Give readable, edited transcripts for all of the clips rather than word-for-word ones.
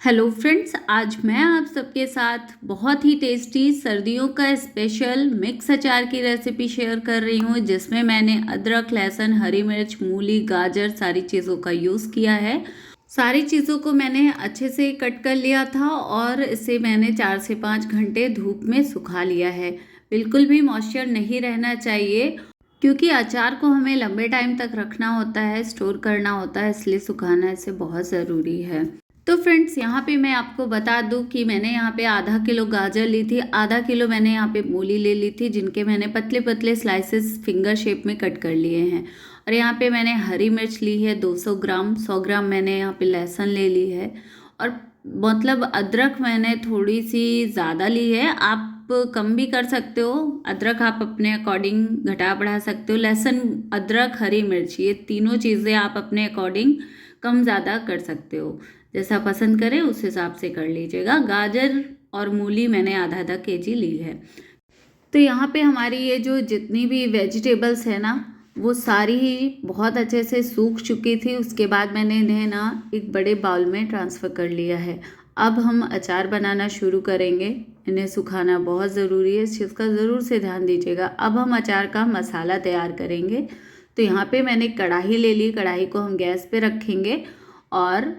Hello friends, आज मैं आप सबके साथ बहुत ही टेस्टी सर्दियों का स्पेशल मिक्स अचार की रेसिपी शेयर कर रही हूँ, जिसमें मैंने अदरक, लहसुन, हरी मिर्च, मूली, गाजर सारी चीज़ों का यूज़ किया है। सारी चीज़ों को मैंने अच्छे से कट कर लिया था और इसे मैंने 4 से 5 घंटे धूप में सुखा लिया है। बिल्कुल भी मॉइस्चर नहीं रहना चाहिए, क्योंकि अचार को हमें लंबे टाइम तक रखना होता है, स्टोर करना होता है, इसलिए सुखाना इसे बहुत ज़रूरी है। तो फ्रेंड्स, यहाँ पे मैं आपको बता दूँ कि मैंने यहाँ पे आधा किलो गाजर ली थी, आधा किलो मैंने यहाँ पे मूली ले ली थी, जिनके मैंने पतले पतले स्लाइसेस फिंगर शेप में कट कर लिए हैं। और यहाँ पे मैंने हरी मिर्च ली है 200 ग्राम, 100 ग्राम मैंने यहाँ पे लहसुन ले ली है। और मतलब अदरक मैंने थोड़ी सी ज़्यादा ली है, आप कम भी कर सकते हो। अदरक आप अपने अकॉर्डिंग घटा बढ़ा सकते हो। लहसुन, अदरक, हरी मिर्च, ये तीनों चीज़ें आप अपने अकॉर्डिंग कम ज़्यादा कर सकते हो, जैसा पसंद करें उस हिसाब से कर लीजिएगा। गाजर और मूली मैंने आधा आधा केजी ली है। तो यहाँ पे हमारी ये जो जितनी भी वेजिटेबल्स है ना, वो सारी ही बहुत अच्छे से सूख चुकी थी। उसके बाद मैंने इन्हें ना एक बड़े बाउल में ट्रांसफ़र कर लिया है। अब हम अचार बनाना शुरू करेंगे। इन्हें सुखाना बहुत ज़रूरी है, इस चीज़ का ज़रूर से ध्यान दीजिएगा। अब हम अचार का मसाला तैयार करेंगे। तो यहाँ पे मैंने कढ़ाई ले ली, कढ़ाई को हम गैस पे रखेंगे और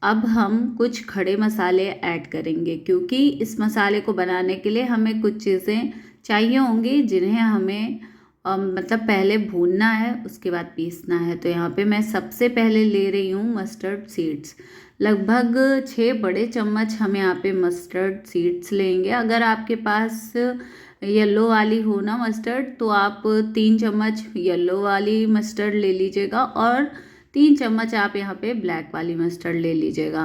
अब हम कुछ खड़े मसाले ऐड करेंगे, क्योंकि इस मसाले को बनाने के लिए हमें कुछ चीज़ें चाहिए होंगी, जिन्हें हमें मतलब पहले भूनना है, उसके बाद पीसना है। तो यहाँ पे मैं सबसे पहले ले रही हूँ मस्टर्ड सीड्स। लगभग 6 बड़े चम्मच हम यहाँ पे मस्टर्ड सीड्स लेंगे। अगर आपके पास येलो वाली हो ना मस्टर्ड, तो आप 3 चम्मच येलो वाली मस्टर्ड ले लीजिएगा और 3 चम्मच आप यहाँ पे ब्लैक वाली मस्टर्ड ले लीजिएगा।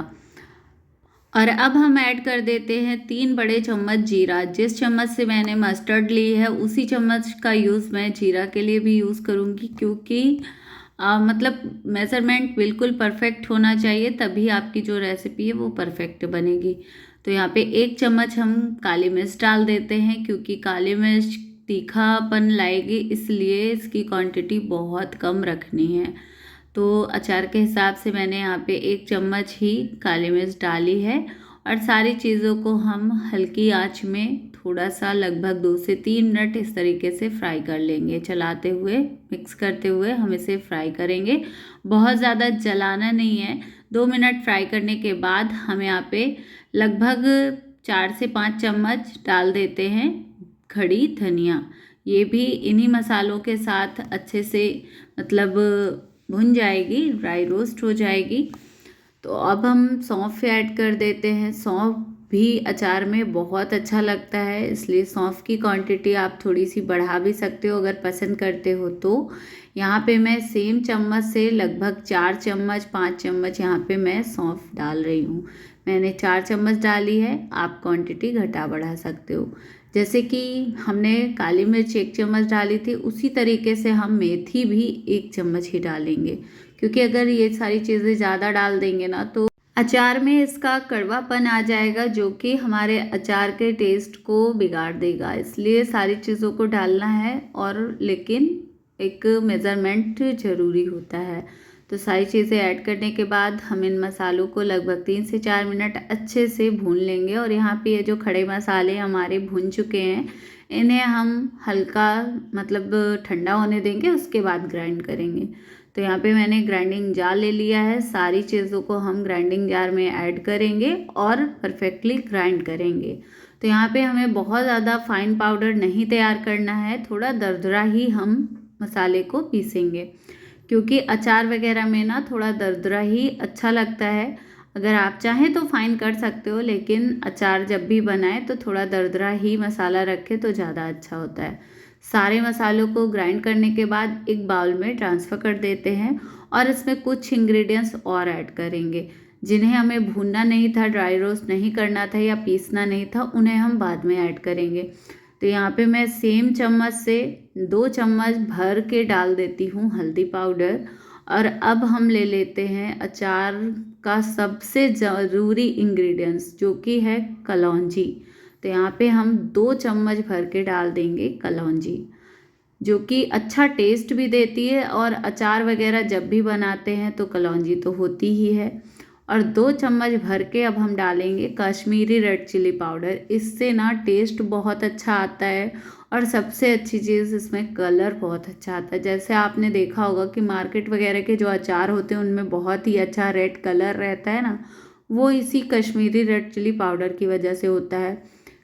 और अब हम ऐड कर देते हैं 3 बड़े चम्मच जीरा। जिस चम्मच से मैंने मस्टर्ड ली है, उसी चम्मच का यूज़ मैं जीरा के लिए भी यूज़ करूँगी, क्योंकि मतलब मेज़रमेंट बिल्कुल परफेक्ट होना चाहिए, तभी आपकी जो रेसिपी है वो परफेक्ट बनेगी। तो यहाँ पे 1 चम्मच हम काली मिर्च डाल देते हैं, क्योंकि काली मिर्च तीखापन लाएगी, इसलिए इसकी क्वांटिटी बहुत कम रखनी है। तो अचार के हिसाब से मैंने यहाँ पे 1 चम्मच ही काली मिर्च डाली है। और सारी चीज़ों को हम हल्की आंच में थोड़ा सा लगभग 2 से 3 मिनट इस तरीके से फ्राई कर लेंगे। चलाते हुए, मिक्स करते हुए हम इसे फ्राई करेंगे। बहुत ज़्यादा जलाना नहीं है। 2 मिनट फ्राई करने के बाद हम यहाँ पे लगभग 4 से 5 चम्मच डाल देते हैं खड़ी धनिया। ये भी इन्हीं मसालों के साथ अच्छे से मतलब भुन जाएगी, ड्राई रोस्ट हो जाएगी। तो अब हम सौंफ ऐड कर देते हैं। सौंफ भी अचार में बहुत अच्छा लगता है, इसलिए सौंफ की क्वांटिटी आप थोड़ी सी बढ़ा भी सकते हो अगर पसंद करते हो तो। यहाँ पे मैं सेम चम्मच से लगभग 4 चम्मच 5 चम्मच यहाँ पे मैं सौंफ डाल रही हूँ। मैंने 4 चम्मच डाली है, आप क्वांटिटी घटा बढ़ा सकते हो। जैसे कि हमने काली मिर्च 1 चम्मच डाली थी, उसी तरीके से हम मेथी भी 1 चम्मच ही डालेंगे, क्योंकि अगर ये सारी चीज़ें ज़्यादा डाल देंगे ना, तो अचार में इसका कड़वापन आ जाएगा, जो कि हमारे अचार के टेस्ट को बिगाड़ देगा। इसलिए सारी चीज़ों को डालना है, और लेकिन एक मेज़रमेंट ज़रूरी होता है। तो सारी चीज़ें ऐड करने के बाद हम इन मसालों को लगभग 3 से 4 मिनट अच्छे से भून लेंगे। और यहाँ पे ये जो खड़े मसाले हमारे भून चुके हैं, इन्हें हम हल्का मतलब ठंडा होने देंगे, उसके बाद ग्राइंड करेंगे। तो यहाँ पे मैंने ग्राइंडिंग जार ले लिया है। सारी चीज़ों को हम ग्राइंडिंग जार में ऐड करेंगे और परफेक्टली ग्राइंड करेंगे। तो यहाँ पे हमें बहुत ज़्यादा फाइन पाउडर नहीं तैयार करना है, थोड़ा दरदरा ही हम मसाले को पीसेंगे, क्योंकि अचार वगैरह में ना थोड़ा दरदरा ही अच्छा लगता है। अगर आप चाहें तो फाइन कर सकते हो, लेकिन अचार जब भी बनाएं तो थोड़ा दरदरा ही मसाला रखें तो ज़्यादा अच्छा होता है। सारे मसालों को ग्राइंड करने के बाद एक बाउल में ट्रांसफ़र कर देते हैं, और इसमें कुछ इंग्रेडिएंट्स और ऐड करेंगे, जिन्हें हमें भूनना नहीं था, ड्राई रोस्ट नहीं करना था या पीसना नहीं था, उन्हें हम बाद में ऐड करेंगे। तो यहाँ पे मैं सेम चम्मच से 2 चम्मच भर के डाल देती हूँ हल्दी पाउडर। और अब हम ले लेते हैं अचार का सबसे ज़रूरी इंग्रेडिएंट्स, जो कि है कलौंजी। तो यहाँ पे हम 2 चम्मच भर के डाल देंगे कलौंजी, जो कि अच्छा टेस्ट भी देती है, और अचार वगैरह जब भी बनाते हैं तो कलौंजी तो होती ही है। और 2 चम्मच भर के अब हम डालेंगे कश्मीरी रेड चिली पाउडर। इससे ना टेस्ट बहुत अच्छा आता है और सबसे अच्छी चीज़ इसमें कलर बहुत अच्छा आता है। जैसे आपने देखा होगा कि मार्केट वगैरह के जो अचार होते हैं उनमें बहुत ही अच्छा रेड कलर रहता है ना, वो इसी कश्मीरी रेड चिली पाउडर की वजह से होता है।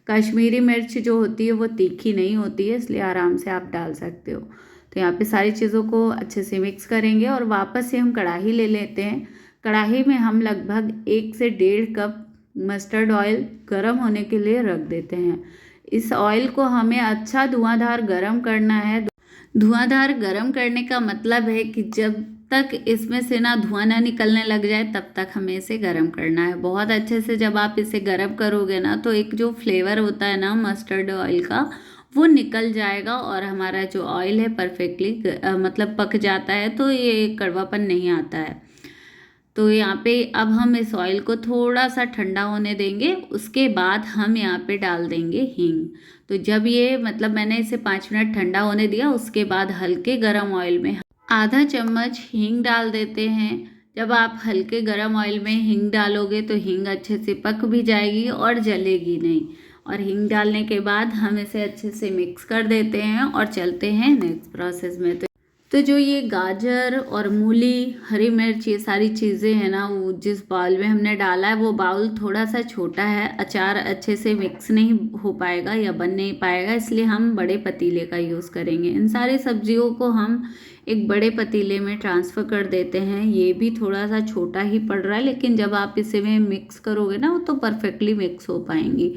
कश्मीरी मिर्च जो होती है वो तीखी नहीं होती है, इसलिए आराम से आप डाल सकते हो। तो यहाँ पे सारी चीज़ों को अच्छे से मिक्स करेंगे और वापस से हम कढ़ाई ले लेते हैं। कढ़ाई में हम लगभग 1 से 1.5 कप मस्टर्ड ऑयल गर्म होने के लिए रख देते हैं। इस ऑयल को हमें अच्छा धुआंधार गर्म करना है। धुआंधार गर्म करने का मतलब है कि जब तक इसमें से ना धुआं ना निकलने लग जाए तब तक हमें इसे गर्म करना है बहुत अच्छे से। जब आप इसे गर्म करोगे ना तो एक जो फ्लेवर होता है ना मस्टर्ड ऑयल का, वो निकल जाएगा और हमारा जो ऑयल है परफेक्टली मतलब पक जाता है, तो ये कड़वापन नहीं आता है। तो यहाँ पे अब हम इस ऑयल को थोड़ा सा ठंडा होने देंगे। उसके बाद हम यहाँ पे डाल देंगे हींग। तो जब ये मतलब मैंने इसे 5 मिनट ठंडा होने दिया, उसके बाद हल्के गरम ऑयल में आधा चम्मच हींग डाल देते हैं। जब आप हल्के गरम ऑयल में हींग डालोगे तो हींग अच्छे से पक भी जाएगी और जलेगी नहीं। और हींग डालने के बाद हम इसे अच्छे से मिक्स कर देते हैं और चलते हैं नेक्स्ट प्रोसेस में। तो जो ये गाजर और मूली, हरी मिर्च, ये सारी चीज़ें हैं ना, वो जिस बाउल में हमने डाला है वो बाउल थोड़ा सा छोटा है। अचार अच्छे से मिक्स नहीं हो पाएगा या बन नहीं पाएगा, इसलिए हम बड़े पतीले का यूज़ करेंगे। इन सारी सब्जियों को हम एक बड़े पतीले में ट्रांसफ़र कर देते हैं। ये भी थोड़ा सा छोटा ही पड़ रहा है, लेकिन जब आप इसे में मिक्स करोगे ना वो तो परफेक्टली मिक्स हो पाएंगी।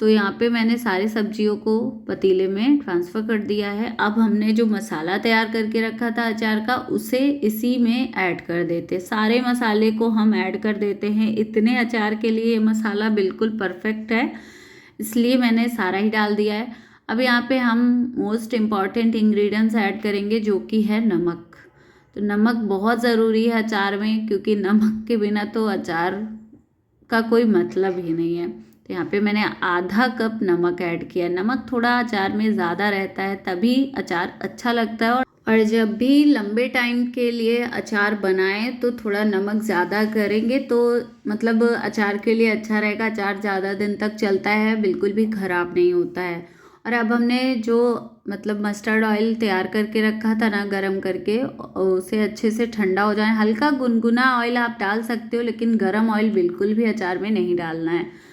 तो यहाँ पे मैंने सारी सब्जियों को पतीले में ट्रांसफ़र कर दिया है। अब हमने जो मसाला तैयार करके रखा था अचार का, उसे इसी में ऐड कर देते। सारे मसाले को हम ऐड कर देते हैं। इतने अचार के लिए ये मसाला बिल्कुल परफेक्ट है, इसलिए मैंने सारा ही डाल दिया है। अब यहाँ पे हम मोस्ट इम्पॉर्टेंट इंग्रेडिएंट्स ऐड करेंगे, जो कि है नमक। तो नमक बहुत ज़रूरी है अचार में, क्योंकि नमक के बिना तो अचार का कोई मतलब ही नहीं है। तो यहाँ पे मैंने आधा कप नमक ऐड किया। नमक थोड़ा अचार में ज़्यादा रहता है, तभी अचार अच्छा लगता है। और जब भी लंबे टाइम के लिए अचार बनाएं तो थोड़ा नमक ज़्यादा करेंगे तो मतलब अचार के लिए अच्छा रहेगा। अचार ज़्यादा दिन तक चलता है, बिल्कुल भी ख़राब नहीं होता है। और अब हमने जो मतलब मस्टर्ड ऑयल तैयार करके रखा था ना गरम करके, उसे अच्छे से ठंडा हो जाए। हल्का गुनगुना ऑयल आप डाल सकते हो, लेकिन गरम ऑयल बिल्कुल भी अचार में नहीं डालना है।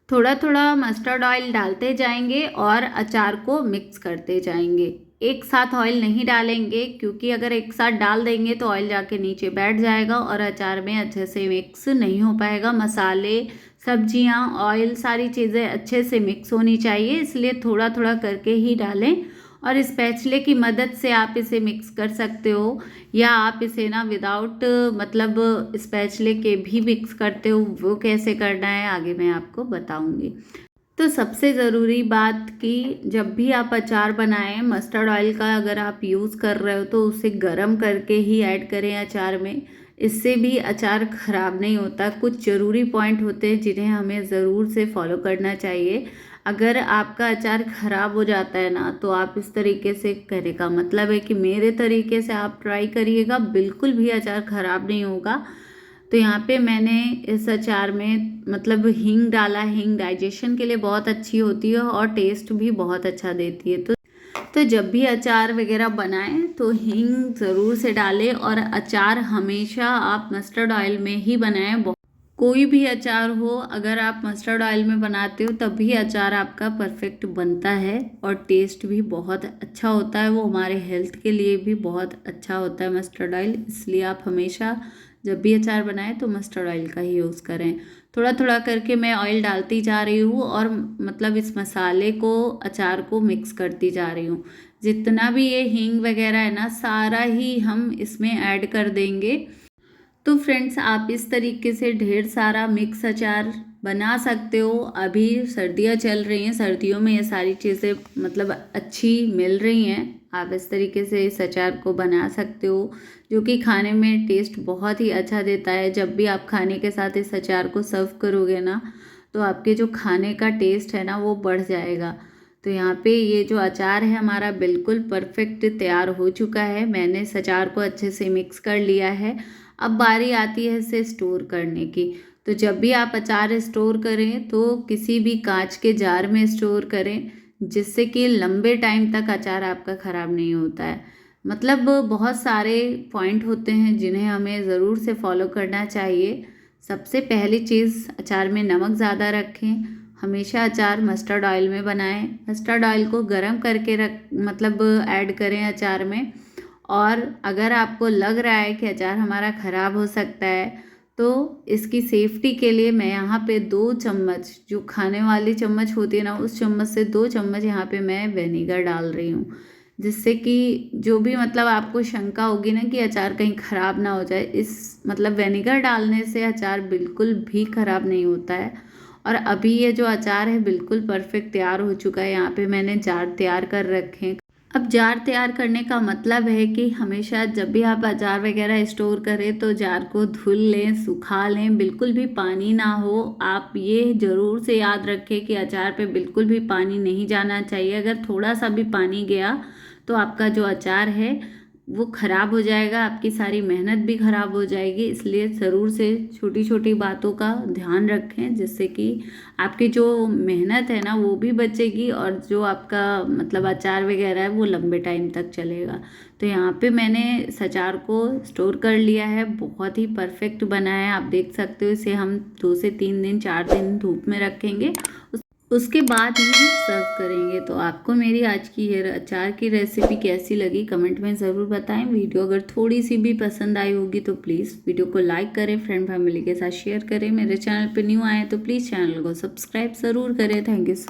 थोड़ा थोड़ा मस्टर्ड ऑयल डालते जाएंगे और अचार को मिक्स करते जाएंगे। एक साथ ऑयल नहीं डालेंगे, क्योंकि अगर एक साथ डाल देंगे तो ऑयल जाके नीचे बैठ जाएगा और अचार में अच्छे से मिक्स नहीं हो पाएगा। मसाले, सब्जियां, ऑयल, सारी चीज़ें अच्छे से मिक्स होनी चाहिए, इसलिए थोड़ा थोड़ा करके ही डालें। और स्पैचुले की मदद से आप इसे मिक्स कर सकते हो, या आप इसे ना विदाउट मतलब स्पैचुले के भी मिक्स करते हो। वो कैसे करना है आगे मैं आपको बताऊंगी। तो सबसे ज़रूरी बात कि जब भी आप अचार बनाएं, मस्टर्ड ऑयल का अगर आप यूज़ कर रहे हो तो उसे गर्म करके ही ऐड करें अचार में। इससे भी अचार ख़राब नहीं होता। कुछ ज़रूरी पॉइंट होते हैं जिन्हें हमें ज़रूर से फॉलो करना चाहिए। अगर आपका अचार ख़राब हो जाता है ना, तो आप इस तरीके से, कहने का मतलब है कि मेरे तरीके से आप ट्राई करिएगा, बिल्कुल भी अचार ख़राब नहीं होगा। तो यहाँ पे मैंने इस अचार में मतलब हींग डाला। हींग डाइजेशन के लिए बहुत अच्छी होती है और टेस्ट भी बहुत अच्छा देती है। तो जब भी अचार वगैरह बनाएं तो हींग ज़रूर से डालें। और अचार हमेशा आप मस्टर्ड ऑयल में ही बनाएं। कोई भी अचार हो, अगर आप मस्टर्ड ऑयल में बनाते हो तभी अचार आपका परफेक्ट बनता है और टेस्ट भी बहुत अच्छा होता है। वो हमारे हेल्थ के लिए भी बहुत अच्छा होता है मस्टर्ड ऑयल, इसलिए आप हमेशा जब भी अचार बनाएं तो मस्टर्ड ऑयल का ही यूज़ करें। थोड़ा थोड़ा करके मैं ऑयल डालती जा रही हूँ और मतलब इस मसाले को, अचार को मिक्स करती जा रही हूँ। जितना भी ये हींग वगैरह है ना, सारा ही हम इसमें ऐड कर देंगे। तो फ्रेंड्स, आप इस तरीके से ढेर सारा मिक्स अचार बना सकते हो। अभी सर्दियाँ चल रही हैं, सर्दियों में ये सारी चीज़ें मतलब अच्छी मिल रही हैं। आप इस तरीके से इस अचार को बना सकते हो, जो कि खाने में टेस्ट बहुत ही अच्छा देता है। जब भी आप खाने के साथ इस अचार को सर्व करोगे ना, तो आपके जो खाने का टेस्ट है ना वो बढ़ जाएगा। तो यहाँ पे ये जो अचार है हमारा बिल्कुल परफेक्ट तैयार हो चुका है। मैंने इस अचार को अच्छे से मिक्स कर लिया है। अब बारी आती है इसे स्टोर करने की। तो जब भी आप अचार स्टोर करें तो किसी भी कांच के जार में स्टोर करें, जिससे कि लंबे टाइम तक अचार आपका ख़राब नहीं होता है। मतलब बहुत सारे पॉइंट होते हैं जिन्हें हमें ज़रूर से फॉलो करना चाहिए। सबसे पहली चीज़, अचार में नमक ज़्यादा रखें। हमेशा अचार मस्टर्ड ऑयल में बनाएं। मस्टर्ड ऑयल को गरम करके ऐड करें अचार में। और अगर आपको लग रहा है कि अचार हमारा ख़राब हो सकता है तो इसकी सेफ्टी के लिए मैं यहाँ पे 2 चम्मच, जो खाने वाली चम्मच होती है ना, उस चम्मच से 2 चम्मच यहाँ पे मैं विनेगर डाल रही हूँ, जिससे कि जो भी आपको शंका होगी ना कि अचार कहीं ख़राब ना हो जाए, इस विनेगर डालने से अचार बिल्कुल भी ख़राब नहीं होता है। और अभी ये जो अचार है बिल्कुल परफेक्ट तैयार हो चुका है। यहाँ पे मैंने जार तैयार कर रखे हैं। अब जार तैयार करने का मतलब है कि हमेशा जब भी आप अचार वगैरह स्टोर करें तो जार को धुल लें, सुखा लें, बिल्कुल भी पानी ना हो। आप ये ज़रूर से याद रखें कि अचार पे बिल्कुल भी पानी नहीं जाना चाहिए। अगर थोड़ा सा भी पानी गया तो आपका जो अचार है वो ख़राब हो जाएगा, आपकी सारी मेहनत भी ख़राब हो जाएगी। इसलिए ज़रूर से छोटी छोटी बातों का ध्यान रखें, जिससे कि आपकी जो मेहनत है ना वो भी बचेगी और जो आपका अचार वगैरह है वो लंबे टाइम तक चलेगा। तो यहाँ पे मैंने इस अचार को स्टोर कर लिया है, बहुत ही परफेक्ट बना है। आप देख सकते हो, इसे हम 2 से 3 दिन 4 दिन धूप में रखेंगे, उसके बाद ही सर्व करेंगे। तो आपको मेरी आज की ये अचार की रेसिपी कैसी लगी कमेंट में ज़रूर बताएं। वीडियो अगर थोड़ी सी भी पसंद आई होगी तो प्लीज़ वीडियो को लाइक करें, फ्रेंड फैमिली के साथ शेयर करें। मेरे चैनल पे न्यू आए तो प्लीज़ चैनल को सब्सक्राइब ज़रूर करें। Thank you so